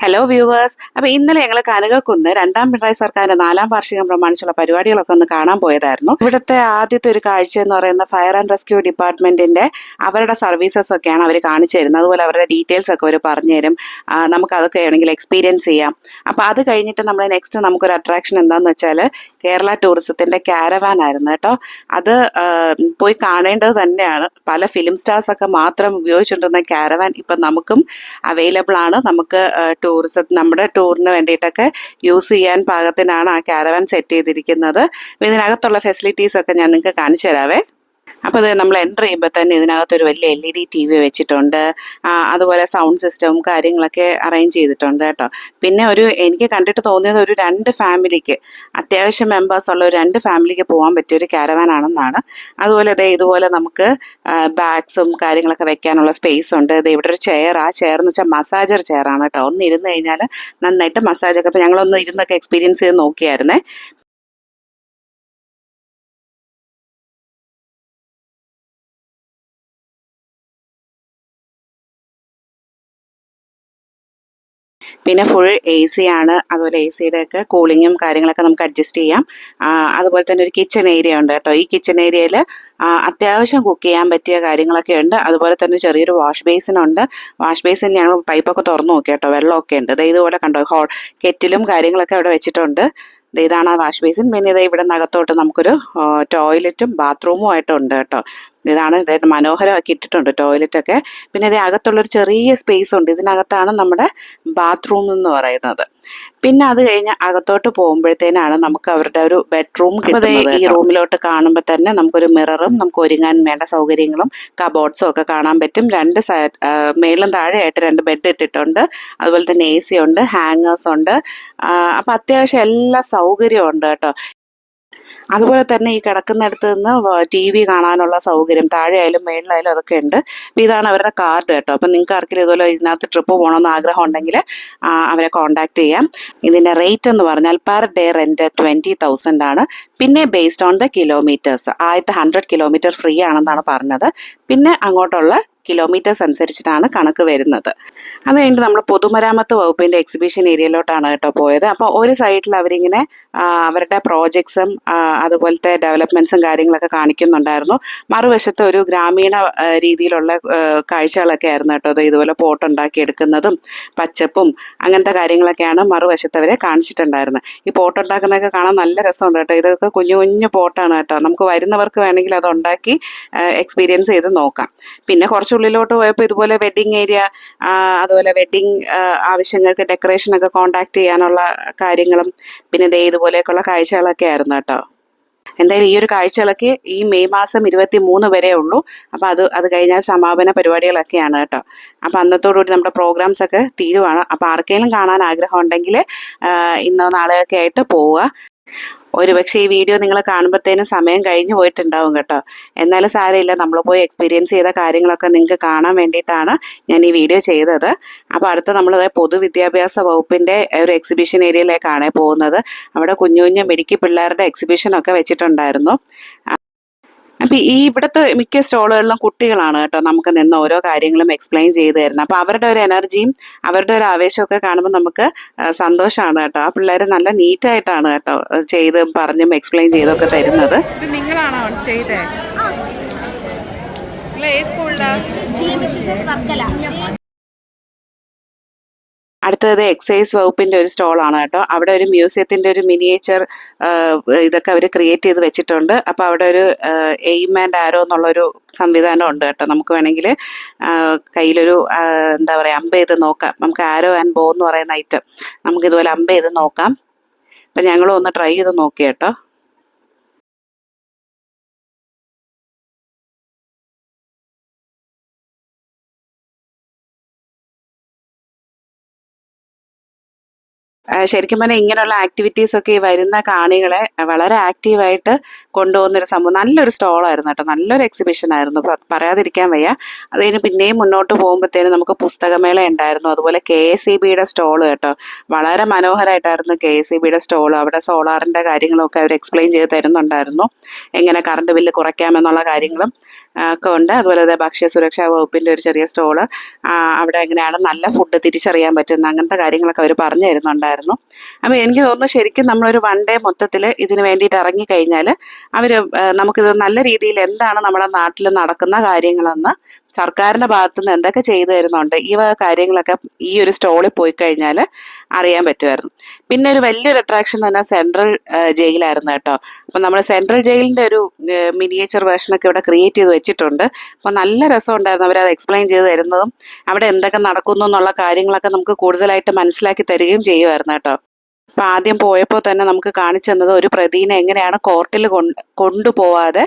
Hello viewers. അപ്പോൾ ഇന്നലെ ഞങ്ങൾ കനകക്കുന്ന് രണ്ടാം പിണറായി സർക്കാരിന്റെ 4ാം വാർഷികം പ്രമാണിച്ചുള്ള പരിപാടികളൊക്കെ ഒന്ന് കാണാൻ പോയതായിരുന്നു. ഇവിടുത്തെ ആദ്യത്തെ ഒരു കാഴ്ച എന്ന് പറയുന്ന ഫയർ ആൻഡ് റെസ്ക്യൂ ഡിപ്പാർട്ട്മെന്റിന്റെ അവരുടെ സർവീസസ് ഒക്കെയാണ് അവർ കാണിച്ചു തരുന്നത്. അതുപോലെ അവരുടെ ഡീറ്റെയിൽസ് ഒക്കെ അവർ പറഞ്ഞുതരും. നമുക്ക് അതൊക്കെ ആണെങ്കിൽ എക്സ്പീരിയൻസ് ചെയ്യാം. അപ്പോൾ അത് കഴിഞ്ഞിട്ട് നമ്മൾ നെക്സ്റ്റ് നമുക്കൊരു അട്രാക്ഷൻ എന്താണെന്ന് വെച്ചാൽ കേരള ടൂറിസത്തിന്റെ കാരവാൻ ആയിരുന്നു കേട്ടോ. അത് പോയി കാണേണ്ടത് തന്നെയാണ്. പല ഫിലിം സ്റ്റാർസ് ഒക്കെ മാത്രം ഉപയോഗിച്ചുകൊണ്ടിരുന്ന കാരവാൻ ഇപ്പം നമുക്കും അവൈലബിൾ ആണ്. നമുക്ക് നമ്മുടെ ടൂറിന് വേണ്ടിയിട്ടൊക്കെ യൂസ് ചെയ്യാൻ പാകത്തിനാണ് ആ കാരവാൻ സെറ്റ് ചെയ്തിരിക്കുന്നത്. ഇതിനകത്തുള്ള ഫെസിലിറ്റീസ് ഒക്കെ ഞാൻ നിങ്ങൾക്ക് കാണിച്ചു തരാവേ. അപ്പോൾ ഇത് നമ്മൾ എൻ്റർ ചെയ്യുമ്പോൾ തന്നെ ഇതിനകത്തൊരു വലിയ LED TV വെച്ചിട്ടുണ്ട്. അതുപോലെ സൗണ്ട് സിസ്റ്റവും കാര്യങ്ങളൊക്കെ അറേഞ്ച് ചെയ്തിട്ടുണ്ട് കേട്ടോ. പിന്നെ എനിക്ക് കണ്ടിട്ട് തോന്നിയത് ഒരു 2 ഫാമിലിക്ക് അത്യാവശ്യം മെമ്പേഴ്സ് ഉള്ള ഒരു 2 ഫാമിലിക്ക് പോകാൻ പറ്റിയ ഒരു കാരവാൻ ആണെന്നാണ്. അതുപോലെ ഇതുപോലെ നമുക്ക് ബാഗ്സും കാര്യങ്ങളൊക്കെ വെക്കാനുള്ള സ്പേസ് ഉണ്ട്. ഇവിടെ ഒരു ചെയർ, ആ ചെയർ എന്ന് വെച്ചാൽ മസാജർ ചെയറാണ് കേട്ടോ. ഒന്ന് ഇരുന്ന് കഴിഞ്ഞാൽ നന്നായിട്ട് മസാജൊക്കെ. അപ്പോൾ ഞങ്ങളൊന്ന് ഇരുന്നൊക്കെ എക്സ്പീരിയൻസ് ചെയ്ത് നോക്കിയായിരുന്നേ. പിന്നെ ഫുൾ AC ആണ്. അതുപോലെ AC-യുടെ ഒക്കെ കൂളിങ്ങും കാര്യങ്ങളൊക്കെ നമുക്ക് അഡ്ജസ്റ്റ് ചെയ്യാം. അതുപോലെ തന്നെ ഒരു കിച്ചൺ ഏരിയ ഉണ്ട് കേട്ടോ. ഈ കിച്ചൺ ഏരിയയിൽ അത്യാവശ്യം കുക്ക് ചെയ്യാൻ പറ്റിയ കാര്യങ്ങളൊക്കെ ഉണ്ട്. അതുപോലെ തന്നെ ചെറിയൊരു വാഷ് ബേസിനുണ്ട്. വാഷ് ബേസിൻ ഞങ്ങൾ പൈപ്പൊക്കെ തുറന്നു നോക്കി കേട്ടോ. വെള്ളമൊക്കെ ഉണ്ട്. ഇതുപോലെ കണ്ടോ, കെറ്റിലും കാര്യങ്ങളൊക്കെ അവിടെ വെച്ചിട്ടുണ്ട്. ഇതാണ് ആ വാഷ് ബേസിൻ. പിന്നെ ഇവിടെ നകത്തോട്ട് നമുക്കൊരു ടോയ്ലറ്റും ബാത്റൂമും ആയിട്ടുണ്ട് കേട്ടോ. ഇതാണ് മനോഹരമാക്കി ഇട്ടിട്ടുണ്ട് ടോയ്ലറ്റൊക്കെ. പിന്നെ അകത്തുള്ളൊരു ചെറിയ സ്പേസ് ഉണ്ട്. ഇതിനകത്താണ് നമ്മുടെ ബാത്റൂം എന്ന് പറയുന്നത്. പിന്നെ അത് കഴിഞ്ഞ് അകത്തോട്ട് പോകുമ്പോഴത്തേനാണ് നമുക്ക് അവരുടെ ഒരു ബെഡ്റൂം കിട്ടുന്നത്. ഈ റൂമിലോട്ട് കാണുമ്പോൾ തന്നെ നമുക്കൊരു മിററും നമുക്ക് ഒരുങ്ങാൻ വേണ്ട സൗകര്യങ്ങളും കബോർഡ്സും ഒക്കെ കാണാൻ പറ്റും. 2 സൈഡ് മേളിലും താഴെയായിട്ട് 2 ബെഡ് ഇട്ടിട്ടുണ്ട്. അതുപോലെ തന്നെ AC ഉണ്ട്, ഹാങ്ങേഴ്സ് ഉണ്ട്. അപ്പം അത്യാവശ്യം എല്ലാ സൗകര്യവും ഉണ്ട് കേട്ടോ. അതുപോലെ തന്നെ ഈ കിടക്കുന്നിടത്ത് നിന്ന് TV കാണാനുള്ള സൗകര്യം താഴെയായാലും മേളിലായാലും അതൊക്കെ ഉണ്ട്. അപ്പം ഇതാണ് അവരുടെ കാർഡ് കേട്ടോ. അപ്പം നിങ്ങൾക്ക് ആർക്കെങ്കിലും ഇതുപോലെ ഇതിനകത്ത് ട്രിപ്പ് പോകണമെന്ന് ആഗ്രഹം ഉണ്ടെങ്കിൽ അവരെ കോൺടാക്ട് ചെയ്യാം. ഇതിൻ്റെ റേറ്റ് എന്ന് പറഞ്ഞാൽ പെർ ഡേ റെൻറ്റ് 20,000 ആണ്. പിന്നെ based on the kilometres 100 kilometre free ആണെന്നാണ് പറഞ്ഞത്. പിന്നെ അങ്ങോട്ടുള്ള കിലോമീറ്റേഴ്സ് അനുസരിച്ചിട്ടാണ് കണക്ക് വരുന്നത്. അത് കഴിഞ്ഞിട്ട് നമ്മൾ പൊതുമരാമത്ത് വകുപ്പിൻ്റെ എക്സിബിഷൻ ഏരിയയിലോട്ടാണ് കേട്ടോ പോയത്. അപ്പോൾ ഒരു സൈഡിൽ അവരിങ്ങനെ അവരുടെ പ്രോജക്ട്സും അതുപോലത്തെ ഡെവലപ്മെൻറ്റ്സും കാര്യങ്ങളൊക്കെ കാണിക്കുന്നുണ്ടായിരുന്നു. മറുവശത്ത് ഒരു ഗ്രാമീണ രീതിയിലുള്ള കാഴ്ചകളൊക്കെ ആയിരുന്നു കേട്ടോ. ഇതുപോലെ പോട്ടുണ്ടാക്കി എടുക്കുന്നതും പച്ചപ്പും അങ്ങനത്തെ കാര്യങ്ങളൊക്കെയാണ് മറുവശത്ത് അവരെ കാണിച്ചിട്ടുണ്ടായിരുന്നത്. ഈ പോട്ടുണ്ടാക്കുന്നതൊക്കെ കാണാൻ നല്ല രസമുണ്ട് കേട്ടോ. ഇതൊക്കെ കുഞ്ഞു കുഞ്ഞു പോട്ടാണ് കേട്ടോ. നമുക്ക് വരുന്നവർക്ക് വേണമെങ്കിൽ അത് ഉണ്ടാക്കി എക്സ്പീരിയൻസ് ചെയ്ത് നോക്കാം. പിന്നെ കുറച്ചുള്ളിലോട്ട് പോയപ്പോൾ ഇതുപോലെ വെഡ്ഡിങ് ഏരിയ, അതുപോലെ വെഡ്ഡിങ് ആവശ്യങ്ങൾക്ക് ഡെക്കറേഷനൊക്കെ കോണ്ടാക്ട് ചെയ്യാനുള്ള കാര്യങ്ങളും പിന്നെ ഇതുപോലെയൊക്കെയുള്ള കാഴ്ചകളൊക്കെ ആയിരുന്നു കേട്ടോ. എന്തായാലും ഈ ഒരു കാഴ്ചകളൊക്കെ ഈ മെയ് മാസം 23 വരെ ഉള്ളൂ. അപ്പോൾ അത് കഴിഞ്ഞാൽ സമാപന പരിപാടികളൊക്കെയാണ് കേട്ടോ. അപ്പോൾ അന്നത്തോടുകൂടി നമ്മുടെ പ്രോഗ്രാംസ് ഒക്കെ തീരുവാണ്. അപ്പോൾ ആർക്കെങ്കിലും കാണാൻ ആഗ്രഹം ഉണ്ടെങ്കിൽ ഇന്നോ നാളെയൊക്കെ ആയിട്ട് പോവുക. ഒരുപക്ഷെ ഈ വീഡിയോ നിങ്ങൾ കാണുമ്പോഴത്തേനും സമയം കഴിഞ്ഞു പോയിട്ടുണ്ടാവും കേട്ടോ. എന്നാലും സാരമില്ല, നമ്മൾ പോയി എക്സ്പീരിയൻസ് ചെയ്ത കാര്യങ്ങളൊക്കെ നിങ്ങൾക്ക് കാണാൻ വേണ്ടിയിട്ടാണ് ഞാൻ ഈ വീഡിയോ ചെയ്തത്. അപ്പോൾ അടുത്ത നമ്മൾ പൊതുവിദ്യാഭ്യാസ വകുപ്പിൻ്റെ ഒരു എക്സിബിഷൻ ഏരിയയിലേക്കാണ് പോകുന്നത്. അവിടെ കുഞ്ഞു കുഞ്ഞു മിടുക്കി പിള്ളേരുടെ എക്സിബിഷനൊക്കെ വെച്ചിട്ടുണ്ടായിരുന്നു. അപ്പം ഇവിടുത്തെ മിക്ക സ്റ്റോളുകളിലും കുട്ടികളാണ് കേട്ടോ നമുക്ക് നിന്ന് ഓരോ കാര്യങ്ങളും എക്സ്പ്ലെയിൻ ചെയ്ത് തരുന്നത്. അപ്പോൾ അവരുടെ ഒരു എനർജിയും അവരുടെ ഒരു ആവേശമൊക്കെ കാണുമ്പോൾ നമുക്ക് സന്തോഷമാണ് കേട്ടോ. ആ പിള്ളേർ നല്ല നീറ്റായിട്ടാണ് കേട്ടോ ചെയ്തും പറഞ്ഞും എക്സ്പ്ലെയിൻ ചെയ്തൊക്കെ തരുന്നത്. നിങ്ങളാണോ ചെയ്തേ? അടുത്തത് എക്സൈസ് വകുപ്പിൻ്റെ ഒരു സ്റ്റോളാണ് കേട്ടോ. അവിടെ ഒരു മ്യൂസിയത്തിൻ്റെ ഒരു മിനിയേച്ചർ ഇതൊക്കെ അവർ ക്രിയേറ്റ് ചെയ്ത് വെച്ചിട്ടുണ്ട്. അപ്പോൾ അവിടെ ഒരു എയിം ആൻഡ് ആരോ എന്നുള്ളൊരു സംവിധാനം ഉണ്ട് കേട്ടോ. നമുക്ക് വേണമെങ്കിൽ കയ്യിലൊരു എന്താ പറയുക, അമ്പ് ചെയ്ത് നോക്കാം. നമുക്ക് ആരോ ആൻഡ് ബോ എന്ന് പറയുന്ന ഐറ്റം നമുക്കിതുപോലെ അമ്പ് ചെയ്ത് നോക്കാം. അപ്പം ഞങ്ങളും ഒന്ന് ട്രൈ ചെയ്ത് നോക്കി കേട്ടോ. ശരിക്കും പറഞ്ഞാൽ ഇങ്ങനെയുള്ള ആക്ടിവിറ്റീസൊക്കെ ഈ വരുന്ന കാണികളെ വളരെ ആക്റ്റീവായിട്ട് കൊണ്ടുപോകുന്നൊരു സംഭവം. നല്ലൊരു സ്റ്റോളായിരുന്നു കേട്ടോ. നല്ലൊരു എക്സിബിഷൻ ആയിരുന്നു, പറയാതിരിക്കാൻ വയ്യ. അത് കഴിഞ്ഞ് പിന്നെയും മുന്നോട്ട് പോകുമ്പോഴത്തേനും നമുക്ക് പുസ്തകമേള ഉണ്ടായിരുന്നു. അതുപോലെ KSEBയുടെ സ്റ്റോള് കേട്ടോ. വളരെ മനോഹരമായിട്ടായിരുന്നു KSEBയുടെ സ്റ്റോള്. അവിടെ സോളാറിൻ്റെ കാര്യങ്ങളൊക്കെ അവർ എക്സ്പ്ലെയിൻ ചെയ്ത് തരുന്നുണ്ടായിരുന്നു. എങ്ങനെ കറണ്ട് ബില്ല് കുറയ്ക്കാമെന്നുള്ള കാര്യങ്ങളും ഒക്കെ ഉണ്ട്. അതുപോലെ തന്നെ ഭക്ഷ്യസുരക്ഷാ വകുപ്പിൻ്റെ ഒരു ചെറിയ സ്റ്റോള്, അവിടെ എങ്ങനെയാണ് നല്ല ഫുഡ് തിരിച്ചറിയാൻ പറ്റുന്ന അങ്ങനത്തെ കാര്യങ്ങളൊക്കെ അവർ പറഞ്ഞു തരുന്നുണ്ടായിരുന്നു. അപ്പോൾ എനിക്ക് തോന്നുന്നു ശരിക്കും നമ്മളൊരു വൺ ഡേ മൊത്തത്തിൽ ഇതിന് വേണ്ടിയിട്ട് ഇറങ്ങിക്കഴിഞ്ഞാൽ അവർ നമുക്കിത് നല്ല രീതിയിൽ എന്താണ് നമ്മുടെ നാട്ടിൽ നടക്കുന്ന കാര്യങ്ങളെന്ന് സർക്കാരിൻ്റെ ഭാഗത്തുനിന്ന് എന്തൊക്കെ ചെയ്തു തരുന്നുണ്ട്, ഈ വക കാര്യങ്ങളൊക്കെ ഈ ഒരു സ്റ്റോളിൽ പോയി കഴിഞ്ഞാൽ അറിയാൻ പറ്റുമായിരുന്നു. പിന്നെ ഒരു വലിയൊരു അട്രാക്ഷൻ എന്ന് പറഞ്ഞാൽ സെൻട്രൽ ജയിലായിരുന്നു കേട്ടോ. അപ്പം നമ്മൾ സെൻട്രൽ ജയിലിൻ്റെ ഒരു മിനിയേച്ചർ വേർഷനൊക്കെ ഇവിടെ ക്രിയേറ്റ് ചെയ്ത് വെച്ചിട്ടുണ്ട്. അപ്പോൾ നല്ല രസമുണ്ടായിരുന്നു അവരത് എക്സ്പ്ലെയിൻ ചെയ്ത് തരുന്നതും അവിടെ എന്തൊക്കെ നടക്കുന്നു എന്നുള്ള കാര്യങ്ങളൊക്കെ നമുക്ക് കൂടുതലായിട്ട് മനസ്സിലാക്കി തരികയും ചെയ്യുമായിരുന്നു കേട്ടോ. അപ്പം ആദ്യം പോയപ്പോൾ തന്നെ നമുക്ക് കാണിച്ചു തന്നത് ഒരു പ്രതിനെ എങ്ങനെയാണ് കോർട്ടിൽ കൊണ്ടുപോവാതെ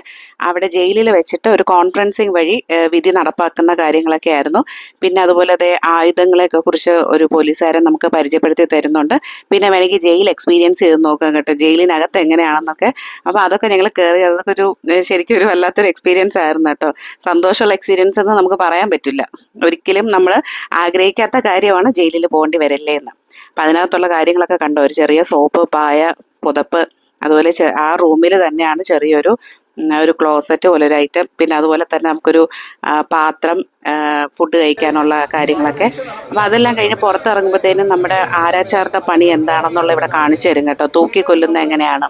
അവിടെ ജയിലിൽ വെച്ചിട്ട് ഒരു കോൺഫറൻസിങ് വഴി വിധി നടപ്പാക്കുന്ന കാര്യങ്ങളൊക്കെ ആയിരുന്നു. പിന്നെ അതുപോലെ അതേ ആയുധങ്ങളെയൊക്കെ കുറിച്ച് ഒരു പോലീസുകാരൻ നമുക്ക് പരിചയപ്പെടുത്തി തരുന്നുണ്ട്. പിന്നെ വേണമെങ്കിൽ ജയിൽ എക്സ്പീരിയൻസ് ചെയ്ത് നോക്കാം കേട്ടോ, ജയിലിനകത്ത് എങ്ങനെയാണെന്നൊക്കെ. അപ്പോൾ അതൊക്കെ ഞങ്ങൾ കയറി, അതൊക്കെ ഒരു ശരിക്കും ഒരു വല്ലാത്തൊരു എക്സ്പീരിയൻസ് ആയിരുന്നു കേട്ടോ. സന്തോഷമുള്ള എക്സ്പീരിയൻസ് എന്ന് നമുക്ക് പറയാൻ പറ്റില്ല. ഒരിക്കലും നമ്മൾ ആഗ്രഹിക്കാത്ത കാര്യമാണ് ജയിലിൽ പോകേണ്ടി വരില്ലേ എന്ന്. അപ്പം അതിനകത്തുള്ള കാര്യങ്ങളൊക്കെ കണ്ടോ, ഒരു ചെറിയ സോപ്പ്, പായ, പുതപ്പ്, അതുപോലെ ആ റൂമിൽ തന്നെയാണ് ചെറിയൊരു ഒരു ക്ലോസറ്റ് പോലെ ഒരു ഐറ്റം. പിന്നെ അതുപോലെ തന്നെ നമുക്കൊരു പാത്രം, ഫുഡ് കഴിക്കാനുള്ള കാര്യങ്ങളൊക്കെ. അപ്പോൾ അതെല്ലാം കഴിഞ്ഞ് പുറത്തിറങ്ങുമ്പോഴത്തേനും നമ്മുടെ ആരാച്ചാറിൻ്റെ പണി എന്താണെന്നുള്ള ഇവിടെ കാണിച്ചു തരും കേട്ടോ. തൂക്കി കൊല്ലുന്ന എങ്ങനെയാണ്,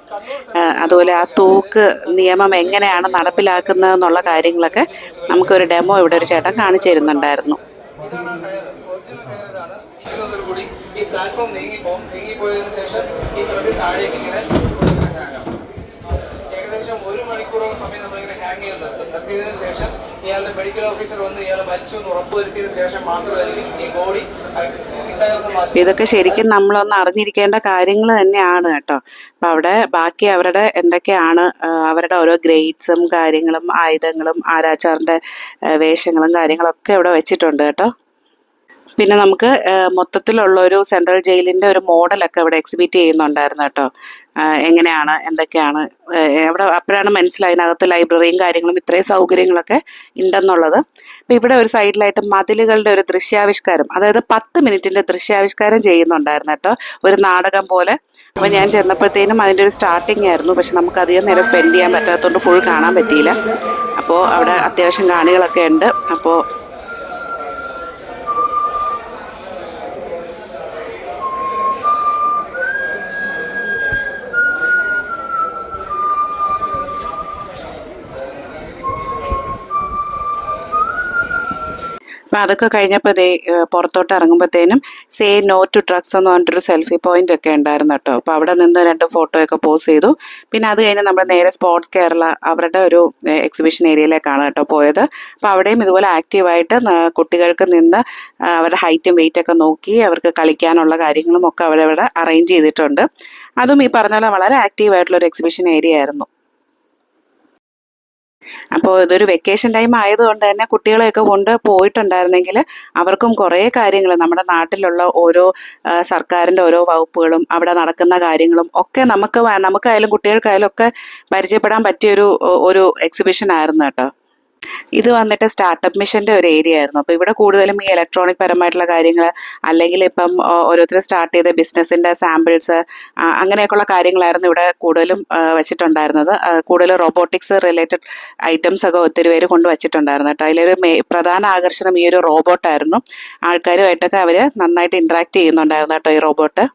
അതുപോലെ ആ തൂക്ക് നിയമം എങ്ങനെയാണ് നടപ്പിലാക്കുന്നത് എന്നുള്ള കാര്യങ്ങളൊക്കെ നമുക്കൊരു ഡെമോ ഇവിടെ ഒരു ചേട്ടൻ കാണിച്ചു തരുന്നുണ്ടായിരുന്നു. ഈ പ്ലാറ്റ്ഫോം നീങ്ങിപ്പോയതിനു ശേഷം ഈ പ്രതി താഴേക്ക് ഇങ്ങനെ ഏകദേശം 1 മണിക്കൂറോളം സമയം നമ്മളിങ്ങനെ ഹാങ് ചെയ്ത് നിർത്തിയതിനു ശേഷം ഇയാളുടെ മെഡിക്കൽ ഓഫീസർ വന്ന് ഇയാൾ മരിച്ചു എന്ന് ഉറപ്പുവരുത്തിയതിനു ശേഷം മാത്രമായിരിക്കും ഈ ബോഡി. ഇതൊക്കെ ശരിക്കും നമ്മളൊന്ന് അറിഞ്ഞിരിക്കേണ്ട കാര്യങ്ങൾ തന്നെയാണ് കേട്ടോ. അപ്പം അവിടെ ബാക്കി അവരുടെ എന്തൊക്കെയാണ് അവരുടെ ഓരോ ഗ്രേഡ്സും കാര്യങ്ങളും ആയുധങ്ങളും ആരാച്ചാറിൻ്റെ വേഷങ്ങളും കാര്യങ്ങളൊക്കെ ഇവിടെ വെച്ചിട്ടുണ്ട് കേട്ടോ. പിന്നെ നമുക്ക് മൊത്തത്തിലുള്ള ഒരു സെൻട്രൽ ജയിലിൻ്റെ ഒരു മോഡലൊക്കെ ഇവിടെ എക്സിബിറ്റ് ചെയ്യുന്നുണ്ടായിരുന്നു കേട്ടോ. എങ്ങനെയാണ് എന്തൊക്കെയാണ് അവിടെ അപ്പോഴാണ് മനസ്സിലായി അതിനകത്ത് ലൈബ്രറിയും കാര്യങ്ങളും ഇത്രയും സൗകര്യങ്ങളൊക്കെ ഉണ്ടെന്നുള്ളത്. അപ്പം ഇവിടെ ഒരു സൈഡിലായിട്ട് മതിലുകളുടെ ഒരു ദൃശ്യാവിഷ്കാരം, അതായത് 10 മിനിറ്റിൻ്റെ ദൃശ്യാവിഷ്കാരം ചെയ്യുന്നുണ്ടായിരുന്നു കേട്ടോ, ഒരു നാടകം പോലെ. അപ്പോൾ ഞാൻ ചെന്നപ്പോഴത്തേനും അതിൻ്റെ ഒരു സ്റ്റാർട്ടിങ് ആയിരുന്നു, പക്ഷെ നമുക്ക് അധികം നേരം സ്പെൻഡ് ചെയ്യാൻ പറ്റാത്തതുകൊണ്ട് ഫുൾ കാണാൻ പറ്റിയില്ല. അപ്പോൾ അവിടെ അത്യാവശ്യം കാണികളൊക്കെ ഉണ്ട്. അപ്പോൾ അപ്പം അതൊക്കെ കഴിഞ്ഞപ്പോൾ പുറത്തോട്ട് ഇറങ്ങുമ്പോഴത്തേനും സേ നോ ടു ഡ്രഗ്സ് എന്ന് പറഞ്ഞിട്ടൊരു സെൽഫി പോയിന്റ് ഒക്കെ ഉണ്ടായിരുന്നു കേട്ടോ. അപ്പോൾ അവിടെ നിന്ന് 2 ഫോട്ടോയൊക്കെ പോസ് ചെയ്തു. പിന്നെ അത് കഴിഞ്ഞ് നമ്മൾ നേരെ സ്പോർട്സ് കേരള അവരുടെ ഒരു എക്സിബിഷൻ ഏരിയയിലേക്കാണ് കേട്ടോ പോയത്. അപ്പോൾ അവിടെയും ഇതുപോലെ ആക്റ്റീവായിട്ട് കുട്ടികൾക്ക് നിന്ന് അവരുടെ ഹൈറ്റും വെയിറ്റൊക്കെ നോക്കി അവർക്ക് കളിക്കാനുള്ള കാര്യങ്ങളും ഒക്കെ അവിടെ അറേഞ്ച് ചെയ്തിട്ടുണ്ട്. അതും ഈ പറഞ്ഞ പോലെ വളരെ ആക്റ്റീവായിട്ടുള്ളൊരു എക്സിബിഷൻ ഏരിയ ആയിരുന്നു. അപ്പോൾ ഇതൊരു വെക്കേഷൻ ടൈം ആയതുകൊണ്ട് തന്നെ കുട്ടികളെയൊക്കെ കൊണ്ട് പോയിട്ടുണ്ടായിരുന്നെങ്കിൽ അവർക്കും കുറേ കാര്യങ്ങൾ നമ്മുടെ നാട്ടിലുള്ള ഓരോ സർക്കാരിൻ്റെ ഓരോ വകുപ്പുകളും അവിടെ നടക്കുന്ന കാര്യങ്ങളും ഒക്കെ നമുക്കായാലും കുട്ടികൾക്കായാലും ഒക്കെ പരിചയപ്പെടാൻ പറ്റിയൊരു എക്സിബിഷൻ ആയിരുന്നു കേട്ടോ. ഇത് വന്നിട്ട് സ്റ്റാർട്ടപ്പ് മിഷൻ്റെ ഒരു ഏരിയ ആയിരുന്നു. അപ്പോൾ ഇവിടെ കൂടുതലും ഈ ഇലക്ട്രോണിക് പരമായിട്ടുള്ള കാര്യങ്ങൾ, അല്ലെങ്കിൽ ഇപ്പം ഓരോരുത്തർ സ്റ്റാർട്ട് ചെയ്ത ബിസിനസ്സിൻ്റെ സാമ്പിൾസ്, അങ്ങനെയൊക്കെയുള്ള കാര്യങ്ങളായിരുന്നു ഇവിടെ കൂടുതലും വെച്ചിട്ടുണ്ടായിരുന്നത്. കൂടുതൽ റോബോട്ടിക്സ് റിലേറ്റഡ് ഐറ്റംസ് ഒക്കെ ഒത്തിരി പേര് കൊണ്ട് വെച്ചിട്ടുണ്ടായിരുന്നു കേട്ടോ. അതിലൊരു പ്രധാന ആകർഷണം ഈ ഒരു റോബോട്ടായിരുന്നു. ആൾക്കാരുമായിട്ടൊക്കെ അവർ നന്നായിട്ട് ഇൻട്രാക്ട് ചെയ്യുന്നുണ്ടായിരുന്നു കേട്ടോ ഈ റോബോട്ട്.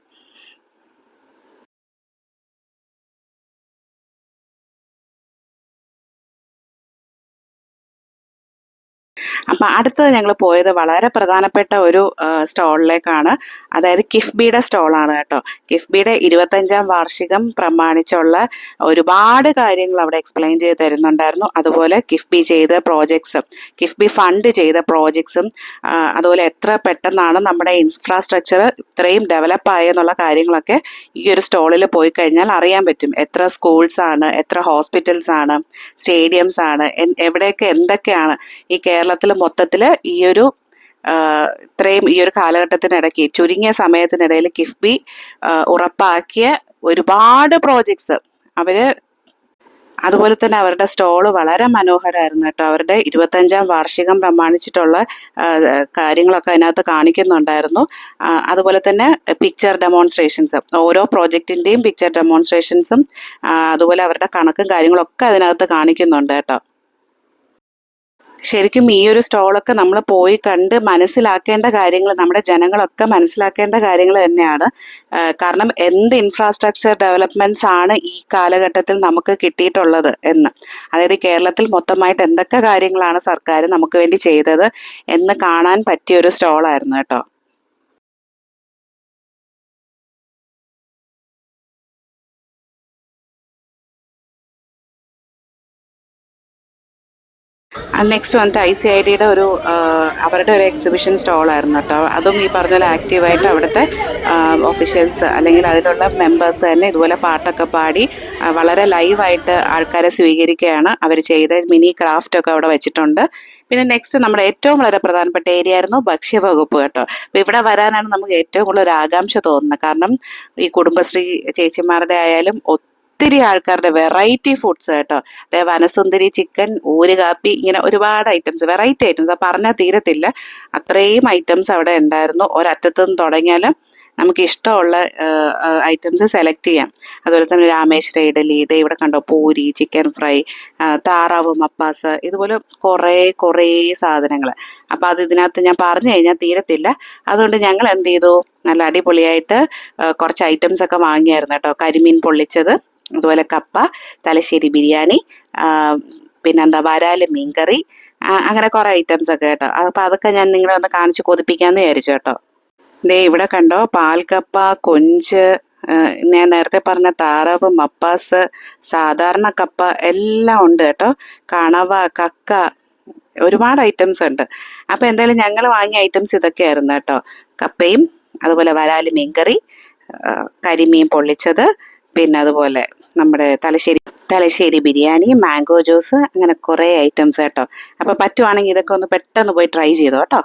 അപ്പം അടുത്തത് ഞങ്ങൾ പോയത് വളരെ പ്രധാനപ്പെട്ട ഒരു സ്റ്റോളിലേക്കാണ്. അതായത് കിഫ്ബിയുടെ സ്റ്റോളാണ് കേട്ടോ. കിഫ്ബിയുടെ 25ാം വാർഷികം പ്രമാണിച്ചുള്ള ഒരുപാട് കാര്യങ്ങൾ അവിടെ എക്സ്പ്ലെയിൻ ചെയ്ത് തരുന്നുണ്ടായിരുന്നു. അതുപോലെ കിഫ്ബി ചെയ്ത പ്രോജക്ട്സും കിഫ്ബി ഫണ്ട് ചെയ്ത പ്രോജക്ട്സും അതുപോലെ എത്ര പെട്ടെന്നാണ് നമ്മുടെ ഇൻഫ്രാസ്ട്രക്ചർ ഇത്രയും ഡെവലപ്പായെന്നുള്ള കാര്യങ്ങളൊക്കെ ഈ ഒരു സ്റ്റോളിൽ പോയി കഴിഞ്ഞാൽ അറിയാൻ പറ്റും. എത്ര സ്കൂൾസാണ്, എത്ര ഹോസ്പിറ്റൽസാണ്, സ്റ്റേഡിയംസാണ്, എവിടെയൊക്കെ എന്തൊക്കെയാണ് ഈ കേരളത്തിൽ മൊത്തത്തിൽ ഇത്രയും ഈ ഒരു കാലഘട്ടത്തിനിടയ്ക്ക് ചുരുങ്ങിയ സമയത്തിനിടയിൽ കിഫ്ബി ഉറപ്പാക്കിയ ഒരുപാട് പ്രോജക്ട്സ് അതുപോലെ തന്നെ അവരുടെ സ്റ്റോള് വളരെ മനോഹരമായിരുന്നു കേട്ടോ. അവരുടെ 25ാം വാർഷികം പ്രമാണിച്ചിട്ടുള്ള കാര്യങ്ങളൊക്കെ അതിനകത്ത് കാണിക്കുന്നുണ്ടായിരുന്നു. അതുപോലെ തന്നെ പിക്ചർ ഡെമോൺസ്ട്രേഷൻസ്, ഓരോ പ്രോജക്റ്റിൻ്റെയും പിക്ചർ ഡെമോൺസ്ട്രേഷൻസും അതുപോലെ അവരുടെ കണക്കും കാര്യങ്ങളൊക്കെ അതിനകത്ത് കാണിക്കുന്നുണ്ട് കേട്ടോ. ശരിക്കും ഈ ഒരു സ്റ്റോളൊക്കെ നമ്മൾ പോയി കണ്ട് മനസ്സിലാക്കേണ്ട കാര്യങ്ങൾ, നമ്മുടെ ജനങ്ങളൊക്കെ മനസ്സിലാക്കേണ്ട കാര്യങ്ങൾ തന്നെയാണ്. കാരണം എന്ത് ഇൻഫ്രാസ്ട്രക്ചർ ഡെവലപ്മെൻറ്റ്സ് ആണ് ഈ കാലഘട്ടത്തിൽ നമുക്ക് കിട്ടിയിട്ടുള്ളത് എന്ന്, അതായത് കേരളത്തിൽ മൊത്തമായിട്ട് എന്തൊക്കെ കാര്യങ്ങളാണ് സർക്കാർ നമുക്ക് വേണ്ടി ചെയ്തത് എന്ന് കാണാൻ പറ്റിയ ഒരു സ്റ്റോളായിരുന്നു കേട്ടോ. നെക്സ്റ്റ് വന്നിട്ട് ICIDയുടെ അവരുടെ ഒരു എക്സിബിഷൻ സ്റ്റോളായിരുന്നു കേട്ടോ. അതും ഈ പറഞ്ഞ പോലെ ആക്റ്റീവായിട്ട് അവിടുത്തെ ഒഫീഷ്യൽസ് അല്ലെങ്കിൽ അതിലുള്ള മെമ്പേഴ്സ് തന്നെ ഇതുപോലെ പാട്ടൊക്കെ പാടി വളരെ ലൈവായിട്ട് ആൾക്കാരെ സ്വീകരിക്കുകയാണ്. അവർ ചെയ്ത മിനി ക്രാഫ്റ്റൊക്കെ അവിടെ വെച്ചിട്ടുണ്ട്. പിന്നെ നെക്സ്റ്റ് നമ്മുടെ ഏറ്റവും വളരെ പ്രധാനപ്പെട്ട ഏരിയ ആയിരുന്നു ഭക്ഷ്യവകുപ്പ് കേട്ടോ. അപ്പോൾ ഇവിടെ വരാനാണ് നമുക്ക് ഏറ്റവും കൂടുതൽ ഒരു ആകാംക്ഷ തോന്നുന്നത്. കാരണം ഈ കുടുംബശ്രീ ചേച്ചിമാരുടെ ആയാലും ഒത്തിരി ആൾക്കാരുടെ വെറൈറ്റി ഫുഡ്സ് കേട്ടോ. അതായത് വനസുന്ദരി ചിക്കൻ, ഊര് കാപ്പി, ഇങ്ങനെ ഒരുപാട് ഐറ്റംസ്, വെറൈറ്റി ഐറ്റംസ് പറഞ്ഞാൽ തീരത്തില്ല. അത്രയും ഐറ്റംസ് അവിടെ ഉണ്ടായിരുന്നു. ഒരറ്റത്തു നിന്ന് തുടങ്ങിയാൽ നമുക്ക് ഇഷ്ടമുള്ള ഐറ്റംസ് സെലക്ട് ചെയ്യാം. അതുപോലെ തന്നെ രാമേശ്വര ഇഡലി, ഇത് ഇവിടെ കണ്ടോ, പൂരി, ചിക്കൻ ഫ്രൈ, താറാവ് മപ്പാസ്, ഇതുപോലെ കുറേ സാധനങ്ങൾ. അപ്പോൾ അത് ഇതിനകത്ത് ഞാൻ പറഞ്ഞു കഴിഞ്ഞാൽ തീരത്തില്ല. അതുകൊണ്ട് ഞങ്ങൾ എന്ത് ചെയ്തു, നല്ല അടിപൊളിയായിട്ട് കുറച്ച് ഐറ്റംസ് ഒക്കെ വാങ്ങിയായിരുന്നു കേട്ടോ. കരിമീൻ പൊള്ളിച്ചത്, അതുപോലെ കപ്പ, തലശ്ശേരി ബിരിയാണി, പിന്നെന്താ വരാല് മീൻകറി, അങ്ങനെ കുറേ ഐറ്റംസ് ഒക്കെ കേട്ടോ. അപ്പോൾ അതൊക്കെ ഞാൻ നിങ്ങളെ ഒന്ന് കാണിച്ച് കൊതിപ്പിക്കാമെന്ന് വിചാരിച്ചു കേട്ടോ. ദേ ഇവിടെ കണ്ടോ, പാൽക്കപ്പ, കൊഞ്ച്, ഞാൻ നേരത്തെ പറഞ്ഞ താറാവ് മപ്പാസ്, സാധാരണ കപ്പ എല്ലാം ഉണ്ട് കേട്ടോ. കണവ, കക്ക, ഒരുപാട് ഐറ്റംസ് ഉണ്ട്. അപ്പോൾ എന്തായാലും ഞങ്ങൾ വാങ്ങിയ ഐറ്റംസ് ഇതൊക്കെയായിരുന്നു കേട്ടോ. കപ്പയും അതുപോലെ വരാല് മീൻകറി, കരിമീൻ പൊള്ളിച്ചത്, പിന്നെ അതുപോലെ നമ്മുടെ തലശ്ശേരി ബിരിയാണി, മാംഗോ ജ്യൂസ്, അങ്ങനെ കുറേ ഐറ്റംസ് കേട്ടോ. അപ്പോൾ പറ്റുവാണെങ്കിൽ ഇതൊക്കെ ഒന്ന് പെട്ടെന്ന് പോയി ട്രൈ ചെയ്തോ കേട്ടോ.